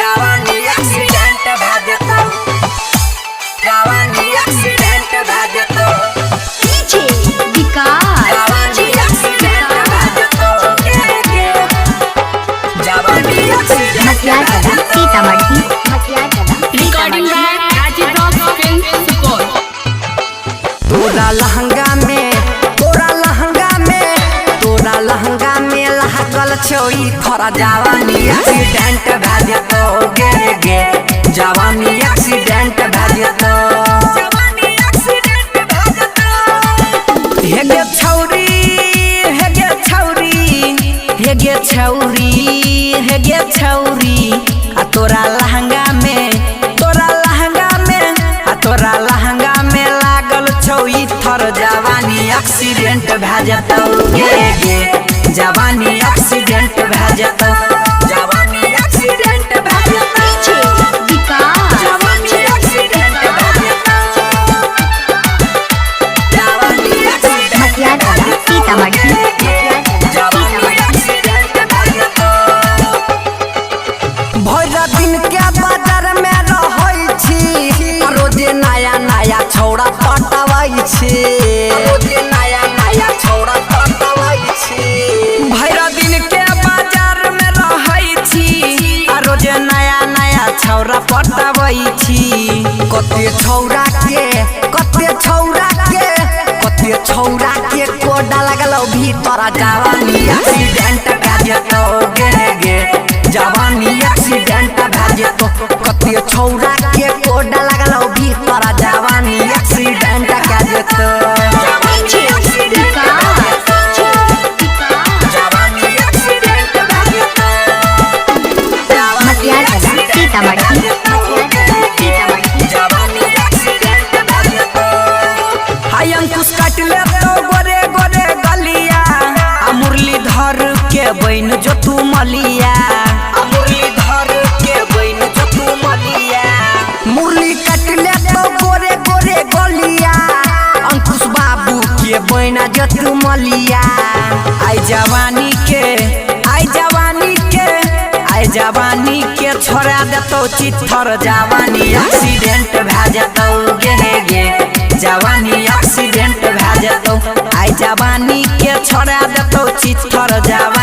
जवानी एक्सीडेंट भाजतो जवानी accident भाजतो DJ विकास जवानी एक्सीडेंट भाजतो जवानी एक्सीडेंट मटियार कला सीतामढ़ी मटियार कला recording by Rajeev film Supaul. तोरा लहंगा में लागल छोई थोड़ा जवानी एक्सीडेंट भाजतो गे जवानी एक्सीडेंट भाजतो जवानी एक्सीडेंट भाजतो हेगे छौरी हेगे छौरी हेगे छौरी हेगे छौरी आ तोरा लहंगा में लहंगा में लागल छोई थर जवानी एक्सीडेंट भाजतो गे जवानी एक्सीडेंट भाजतो जवानी एक्सीडेंट भाजतो डीजे विकास जवानी एक्सीडेंट भाजतो जवानी एक्सीडेंट मटियार कला सीतामढ़ी जवानी एक्सीडेंट भाजतो भैर दिन के बाजार में रहै छी रोजे नया नया छौड़ा पटावै छी रोजे नया नया छौड़ा पटावै छी भैर दिन के बाजार में रहै छी रोजे नया नया छौड़ा पटावै छी कते छौड़ा के कोडा लगल भीतर जवानी एक्सीडेंट भाजतो गे जवानी एक्सीडेंट भाजतो कते छौड़ा के कोडा लगल भीतर जवानी एक्सीडेंट भाजतो डीजे विकास जवानी एक्सीडेंट भाजतो मटियार कला सीतामढ़ी जवानी एक्सीडेंट भाजतो हाय अंकुश काट ले तो गोरे गोरे गलिया आ मुरलीधर के बन जो तू मलिया आ मुरलीधर के बन जो तू मलिया मुरली काट ले तो गोरे गोरे गलिया अंकुश बाबू के बन जो तू मलिया आई जवानी के छोड़ा देतो चित्थर जवानी एक्सीडेंट भाजतो गे जवानी एक्सीडेंट भाजतो आई जवानी के छोड़ा देतो चित्थर जवानी